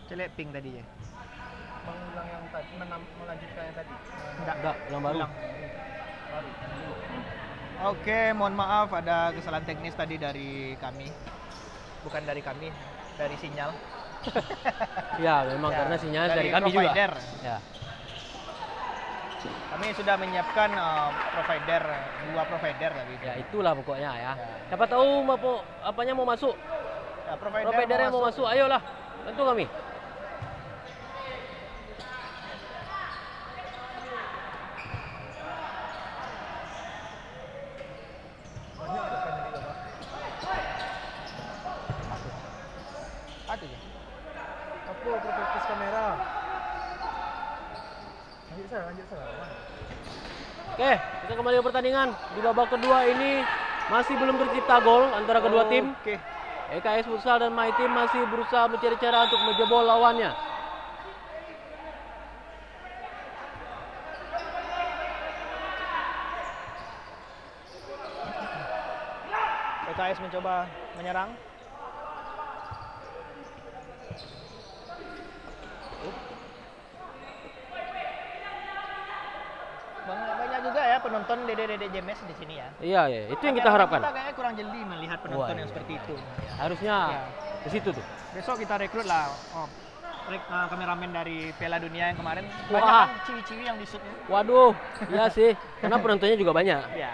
Celek pink tadi ya. Mengulang yang tadi, melanjutkan yang tadi. Enggak, ulang baru. Oke, mohon maaf ada kesalahan teknis tadi dari kami. Bukan dari kami, dari sinyal. Ya, memang Ya, karena sinyal dari dari kami provider. juga. Ya. Kami sudah menyiapkan provider, 2 provider tadi. Ya, itulah pokoknya ya. Ya. Siapa tahu apanya mau masuk. Ya, Providernya mau masuk, ayolah. Bantu kami. Apa ya? Apa fokus kamera? Lanjut sana. Oke, kita kembali ke pertandingan. Di babak kedua ini masih belum tercipta gol antara kedua tim. Oke. EKS Futsal dan My Team masih berusaha mencari cara untuk menjebol lawannya. PKS mencoba menyerang. Banyak juga ya penonton Dede Jemes di sini ya. Iya, ya, itu yang kita harapkan. Kita kayaknya kurang jeli melihat penonton Wah, yang iya. seperti itu. Harusnya Ya. ke situ tuh. Besok kita rekrut lah kameramen dari Piala Dunia yang kemarin. Wah. Banyak kan ciwi-ciwi yang di shootnya. Waduh, iya sih. Karena penontonnya juga banyak. Ya.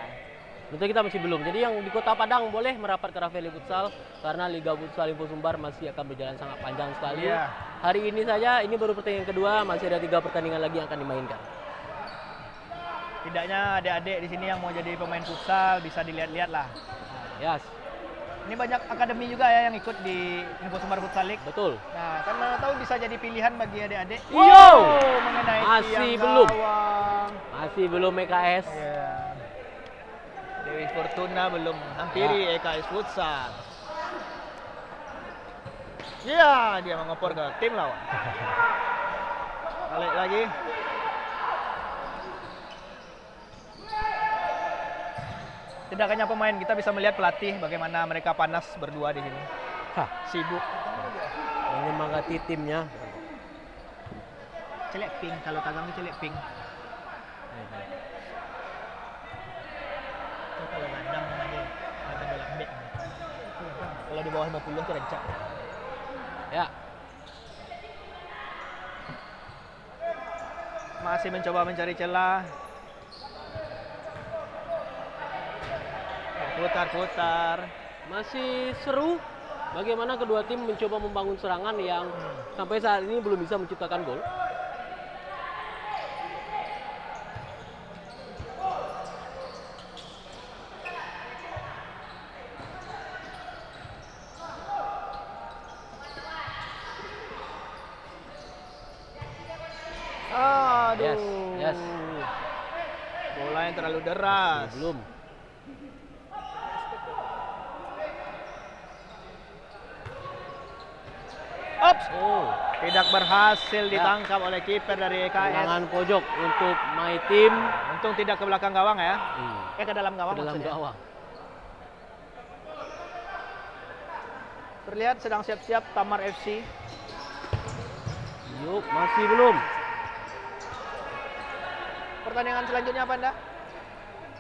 Tentu kita masih belum. Jadi yang di Kota Padang boleh merapat ke Rafeli Futsal karena Liga Futsal Info Sumbar masih akan berjalan sangat panjang sekali. Iya. Hari ini saja, ini baru pertandingan kedua, masih ada 3 pertandingan lagi yang akan dimainkan. Tidaknya adik-adik di sini yang mau jadi pemain futsal bisa dilihat-lihat lah. Yes, Ini banyak akademi juga ya yang ikut di Info Sumbar Futsal League. betul. Nah, kan mana tahu bisa jadi pilihan bagi adik-adik. Iyo! Mengenai Masih tiang belum. gawang. Masih belum EKS. Ya. Dewi Fortuna belum hampiri EKS Futsal. Ya, dia mengopor ke tim lawan. Balik lagi. Tidak hanya pemain, kita bisa melihat pelatih bagaimana mereka panas berdua di sini. Hah, Sibuk. menyemangati timnya. Celek pink, kalau Tagang itu celek pink. Itu kalau gadang aja, gadang lembek. Kalau di bawah 50 itu rencak. Ya, Masih mencoba mencari celah. Putar-putar. masih seru. Bagaimana kedua tim mencoba membangun serangan yang sampai saat ini belum bisa menciptakan gol. Aduh. Yes, yes. Bola yang terlalu deras. Belum. Ops. Oh, Tidak berhasil Ya. ditangkap oleh kiper dari EKS. tendangan pojok untuk My Team. Untung tidak ke belakang gawang ya. Ke dalam gawang Ke dalam maksudnya. gawang. Terlihat sedang siap-siap Tamar FC. Yuk, masih belum. Pertandingan selanjutnya apa Anda?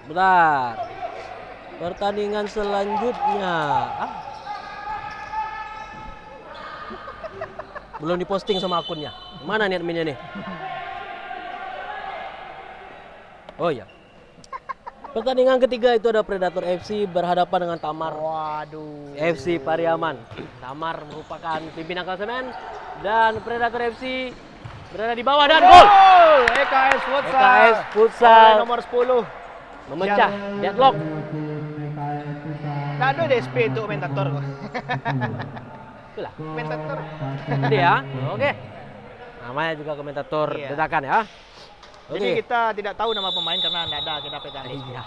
Bentar. Pertandingan selanjutnya. Belum diposting sama akunnya. Mana nih adminnya nih? Oh iya. Pertandingan ketiga itu ada Predator FC berhadapan dengan Tamar Waduh. FC Pariaman. Tamar merupakan pimpinan klasemen dan Predator FC berada di bawah dan gol. EKS Futsal. EKS Futsal. Oleh nomor 10. Memecah deadlock. Nggak ada DSP itu komentator kok. Itulah. Komentator. Tadi ya. Oke. Namanya juga komentator Iya. dadakan ya. Jadi kita tidak tahu nama pemain karena nggak ada kita pegang. Iya.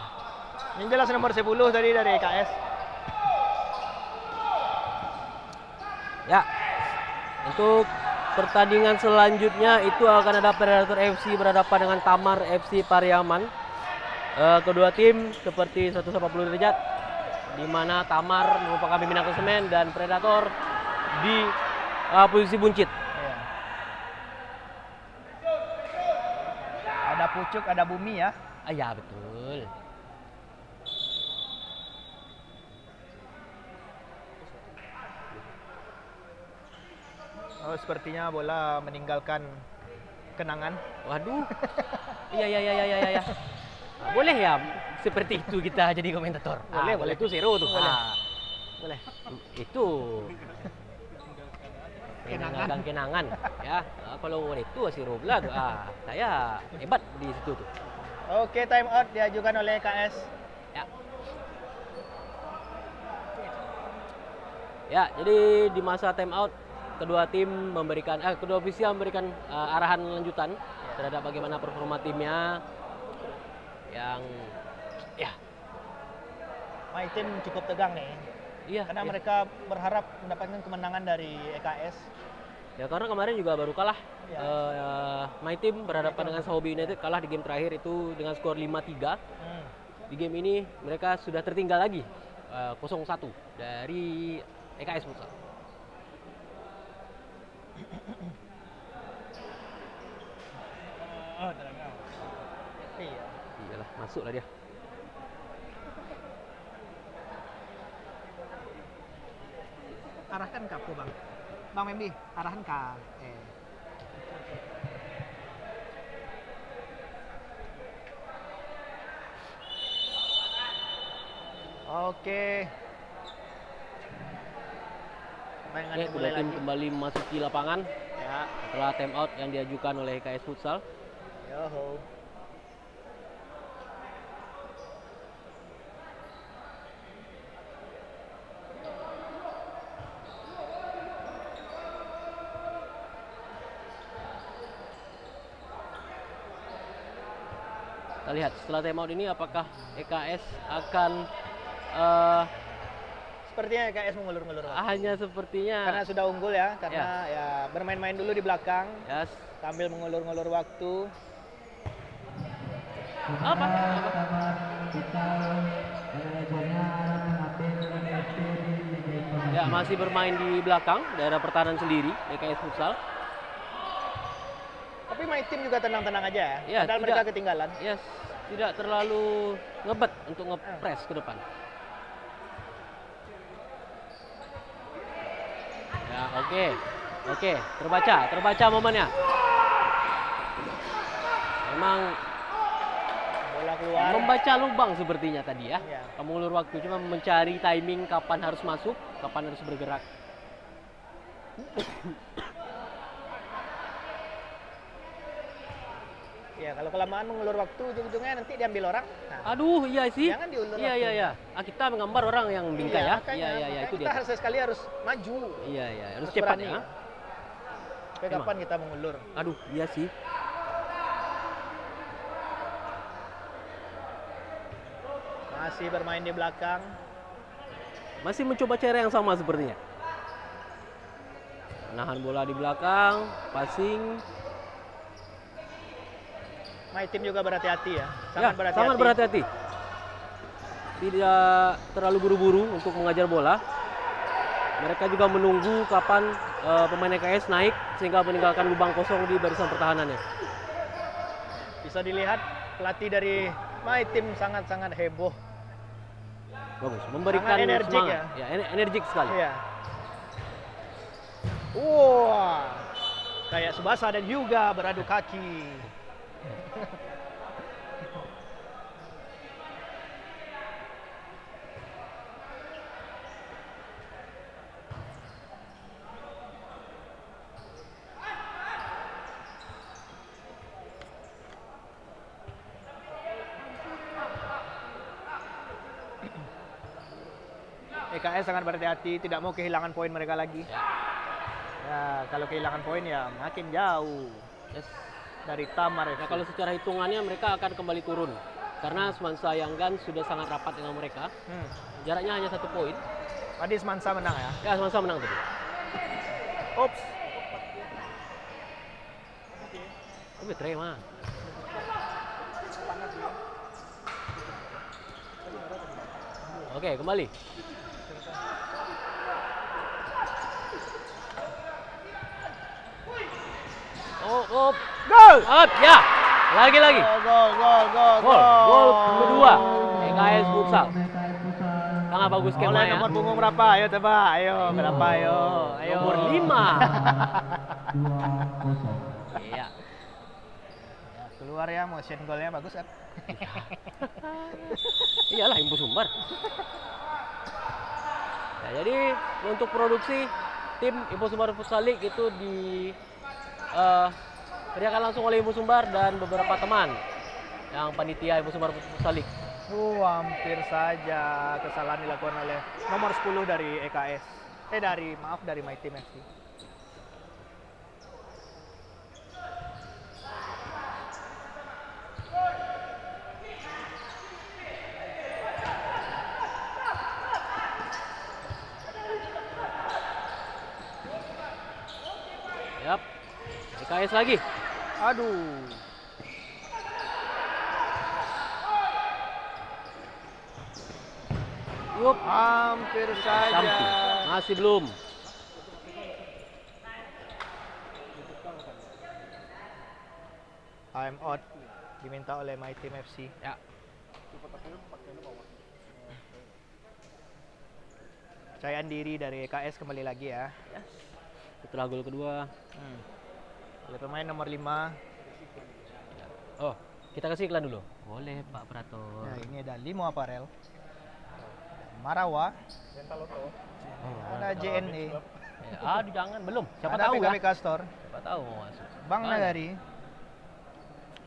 Yang jelas nomor 10 tadi dari EKS. Ya. Untuk pertandingan selanjutnya itu akan ada Predator FC berhadapan dengan Tamar FC Pariaman. Kedua tim seperti 180 derajat, di mana Tamar merupakan pimpinan klasemen dan Predator di posisi buncit. Iya. pucuk ada bumi ya. Ah, ya betul. Oh, sepertinya bola meninggalkan kenangan. Waduh. Iya. Ah, boleh ya seperti itu kita jadi komentator. Boleh, Kalau boleh. itu seru tuh. Boleh. Ah, Boleh. itu Kenangan. kenangan ya. Ah, kalau itu seru pula tuh. Ah, saya hebat di situ tuh. Oke, time out diajukan oleh KS. Ya. Ya, jadi di masa time out kedua ofisial memberikan arahan lanjutan terhadap bagaimana performa timnya yang ya My Team cukup tegang nih. iya Karena iya. mereka berharap mendapatkan kemenangan dari EKS. Ya karena kemarin juga baru kalah. Ya. My Team berhadapan dengan Sahobi United kalah di game terakhir itu dengan skor 5-3. Di game ini mereka sudah tertinggal lagi 0-1 dari EKS Futsal. Iya. Iyalah, masuk lah dia. Arahkan ke aku, Bang. Bang Membi, arahan ke. Oke. Pertandingan Oke, kedua dimulai tim lagi. kembali memasuki lapangan Ya. setelah time out yang diajukan oleh EKS Futsal. Yoho. Kita lihat setelah time out ini apakah EKS akan Sepertinya EKS mengulur-ngulur waktu. hanya sepertinya Karena sudah unggul ya, karena ya bermain-main dulu di belakang ya sambil mengulur-ngulur waktu. apa? Ya masih bermain di belakang daerah pertahanan sendiri EKS Futsal. Tapi My Team juga tenang-tenang aja ya. Ya, Padahal tidak. mereka ketinggalan. Yes, tidak terlalu ngebet untuk ngepres ke depan. Ya, oke, terbaca momennya. Memang Bola keluar. membaca lubang sepertinya tadi ya. Iya. Kamu ulur waktu cuma mencari timing kapan harus masuk, kapan harus bergerak. Ya, kalau kelamaan mengulur waktu, ujung-ujungnya nanti diambil orang. Nah, Aduh, iya sih. Jangan diulur Iya, waktu. iya. Ah, kita menggambar orang yang bingkai ya. makanya, Iya, makanya itu kita dia. harus sekali harus maju. Iya, harus cepat berani. ya. Sampai Emang. kapan kita mengulur? Aduh, iya sih. Masih bermain di belakang. Masih mencoba cara yang sama sepertinya. Menahan bola di belakang, passing. My Team juga berhati-hati ya. Sangat berhati-hati. Tidak terlalu buru-buru untuk mengajar bola. Mereka juga menunggu kapan pemain EKS naik sehingga meninggalkan lubang kosong di barisan pertahanannya. Bisa dilihat pelatih dari My Team sangat-sangat heboh. Bagus, memberikan Sangat energik semangat. Ya, energik sekali. Iya. Wah. Kayak Subasa dan Hyuga beradu kaki. EKS sangat berhati-hati, tidak mau kehilangan poin mereka lagi. Ya, kalau kehilangan poin ya makin jauh Yes. dari Tamar FC. Nah, kalau secara hitungannya mereka akan kembali turun karena Semansa Yanggan sudah sangat rapat dengan mereka. Jaraknya hanya 1 poin. Tadi Semansa menang ya. Ya, Semansa menang tadi. Ops. Tapi terima. Oke, kembali. Oh, Gol! up, ya. Lagi-lagi. Gol. Kedua. EKS Futsal. Sangat bagus Oleh skema ya. nomor punggung berapa? Ayo tebak. Ayo, berapa? Ayo. Nomor 5. Iya. Ya, keluar ya, motion golnya bagus kan? Iyalah Impu Sumbar. Nah, jadi untuk produksi tim Impu Sumbar Futsal League itu disediakan langsung oleh Impu Sumbar dan beberapa teman yang panitia Impu Sumbar Futsal League. Hampir saja kesalahan dilakukan oleh nomor 10 dari EKS. Dari My Team FC. Yap. EKS lagi. Aduh. Yup. Hampir saja. Samping. Masih belum. Time out diminta oleh My Team FC. Ya. Kepercayaan diri dari EKS kembali lagi ya. Itulah gol kedua. Oleh pemain nomor 5. Oh, kita kasih iklan dulu. Boleh Pak Prato. Nah, ini ada Limo Apparel. Marawa. Ada JNE. Aduh jangan, belum. Siapa Ada tahu PKBK ya. Store. Siapa tahu mau masuk. Bang Mana? Nagari.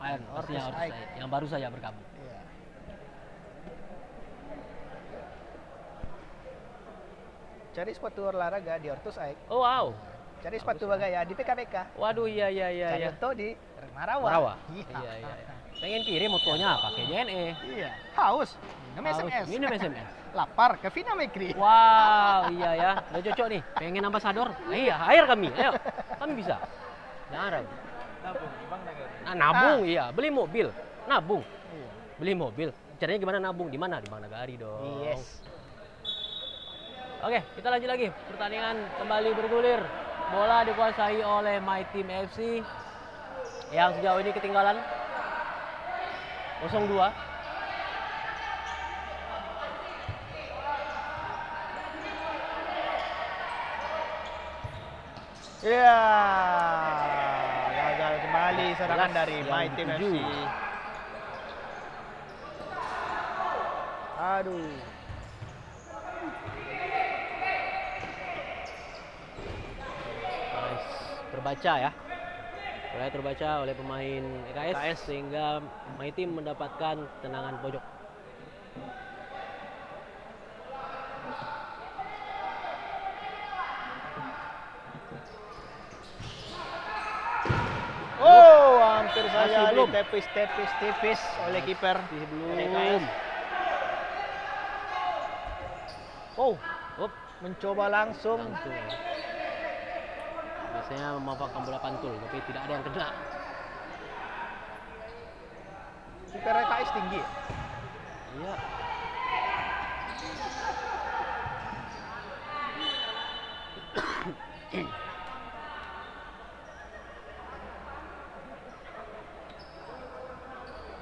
Ayan, pastinya Ortus harus Aik. yang baru saja bergabung. Iya. Cari sepatu olahraga di Ortus Aik. Oh wow. Cari sepatu bagaya di PKBK. Waduh iya. Cari Iya. Oto di Marawa. Marawa. Iya. Iya. Pengen kirim motonya pakai JNE. Iya. Haus. Minum Haus, SMS. minum SMS. Lapar ke Vina Mekri. Wow, iya ya. Udah cocok nih. Pengen ambasador? Iya, hire kami. Ayo. Kami bisa. Jangan ragu. Nah, nabung iya, beli mobil. Nabung. Iya. Beli mobil. Caranya gimana nabung? Di mana? Di Bang Nagari dong. Yes. Oke, kita lanjut lagi. Pertandingan kembali bergulir. Bola dikuasai oleh My Team FC yang sejauh ini ketinggalan 0-2. Iya. Gagal kembali serangan 11 dari yang My Team FC. dituju. Aduh. Nice. Terbaca ya. Mulai terbaca oleh pemain EKS sehingga My Team mendapatkan tendangan pojok. Oh, hampir saja Masih belum. ditepis oleh kiper. Belum. Oh, up. Mencoba langsung. Langsung. Biasanya memanfaatkan bola pantul, tapi tidak ada yang kena. Kiper KS tinggi. Iya.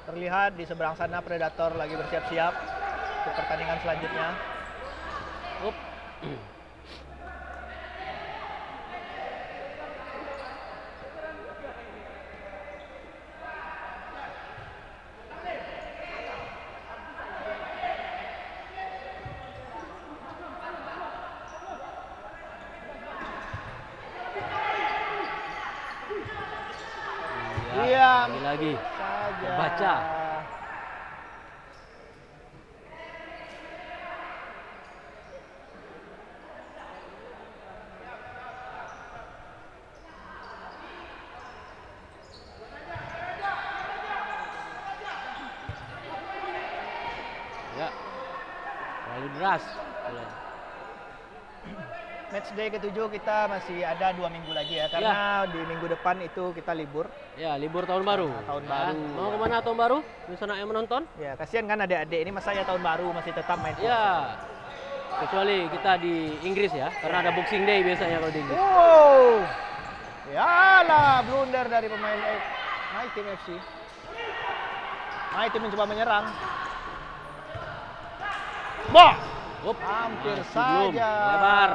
Terlihat di seberang sana Predator lagi bersiap-siap untuk pertandingan selanjutnya. Up. Iya. Lagi. Saja. Baca. Ya. Terlalu deras. Match day ke-7 kita masih ada 2 minggu lagi ya, karena di minggu depan itu kita libur. Ya, libur tahun baru. Tahun Ya, baru. Mau kemana tahun baru? Di sana yang menonton? Ya, kasihan kan adik-adik ini masanya tahun baru masih tetap main futsal. Ya. Kecuali kita di Inggris ya, karena ada Boxing Day biasanya kalau di Inggris. Wow. Yalah, blunder dari pemain My Team FC. My Team mencoba menyerang. Bah! Up. Hampir Masih belum. saja. Lebar.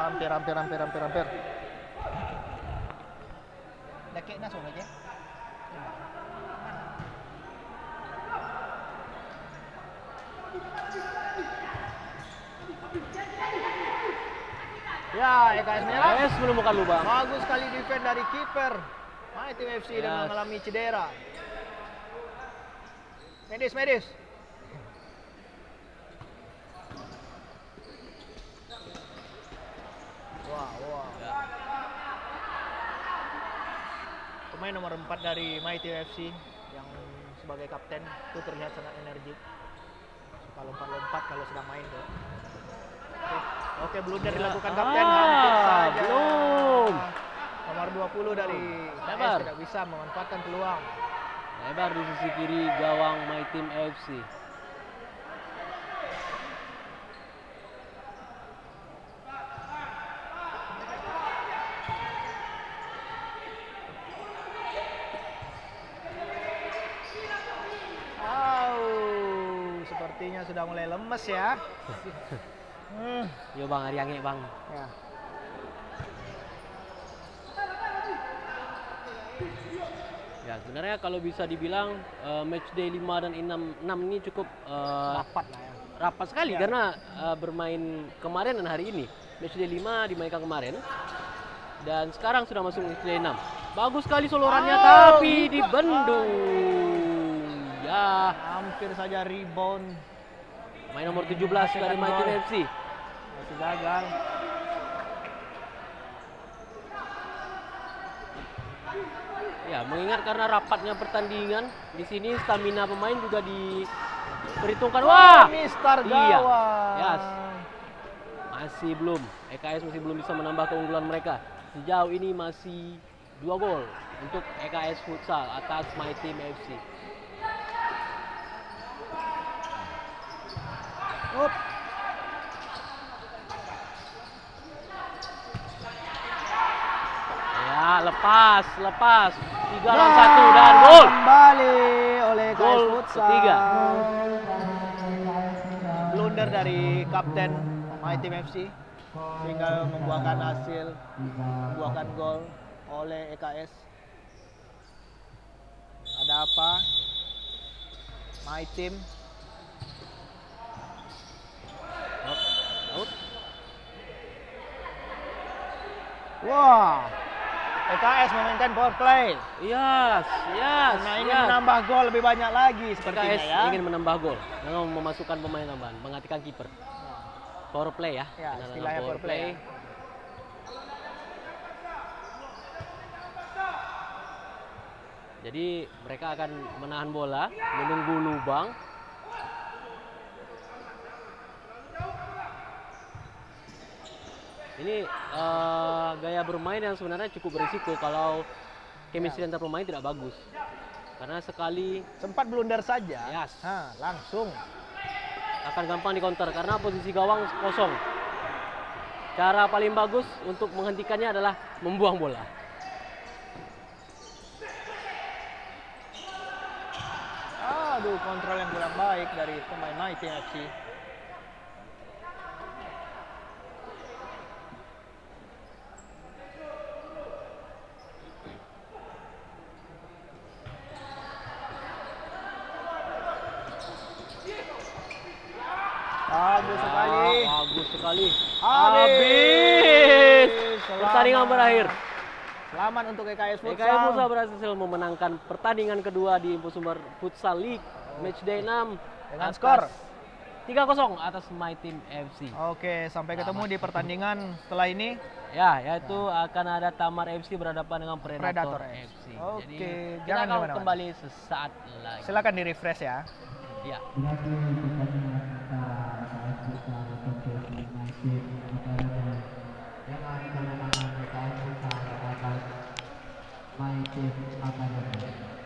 Hampir. Dake nasong aja. Ya, EKS menyerang. EKS menemukan lubang. Bagus sekali defend dari kiper. My Team FC dan Yes. mengalami cedera. Medis. Wah. Ya. Pemain nomor 4 dari My Team FC yang sebagai kapten itu terlihat sangat energik. Suka lompat-lompat kalau sedang main tuh. Oke, blunder dilakukan kapten, hampir saja. Belum. Nomor 20 dari Lebar. AS tidak bisa memanfaatkan peluang. Lebar di sisi kiri gawang My Team FC. Sepertinya sudah mulai lemes ya. Yo Bang, Ariange Bang. Ya. Ya, sebenarnya kalau bisa dibilang match day 5 dan 6 ini cukup Rapat lah ya. rapat sekali Ya. karena bermain kemarin dan hari ini. Match day 5 dimainkan kemarin. Dan sekarang sudah masuk match day 6. Bagus sekali solorannya tapi dibendung. Ya, Hampir saja rebound. main nomor 17 dari My Team FC. Masih gagal. Ya, mengingat karena rapatnya pertandingan, di sini stamina pemain juga diperhitungkan. Wah, Mister Iya. gawang. Yes. Masih belum. EKS masih belum bisa menambah keunggulan mereka. Sejauh ini masih 2 gol untuk EKS Futsal atas My Team FC. Up. Ya, lepas. 3 lawan 1 dan gol. Kembali oleh KS Gol Futsal. ketiga. Blunder dari kapten My Team FC sehingga membuahkan hasil, membuahkan gol oleh EKS. Ada apa? My Team Out. wah, EKS memainkan power play. Yes. Nah, ingin menambah gol lebih banyak lagi sepertinya EKS ya. ingin menambah gol dengan memasukkan pemain tambahan, menggantikan kiper. Power play ya. Ya, Dengan istilahnya power play ya. Jadi mereka akan menahan bola, menunggu lubang. Ini gaya bermain yang sebenarnya cukup berisiko kalau chemistry antar pemain tidak bagus. Karena sekali Sempat blunder saja. Yes. Langsung. akan gampang dikonter karena posisi gawang kosong. Cara paling bagus untuk menghentikannya adalah membuang bola. Aduh, kontrol yang kurang baik dari pemain My Team FC. Bagus sekali. Bagus sekali. Habis. Pertandingan berakhir. Selamat untuk EKS Futsal. EKS Futsal berhasil memenangkan pertandingan kedua di Info Sumber Futsal League Matchday 6 Dengan skor 3-0 atas My Team FC. Oke, sampai ketemu di pertandingan setelah ini. Ya, yaitu akan ada Tamar FC berhadapan dengan Predator, Predator FC. Oke, Jadi kita jangan akan kemana-mana. kembali sesaat lagi. Silakan di refresh ya. Ya. My team akan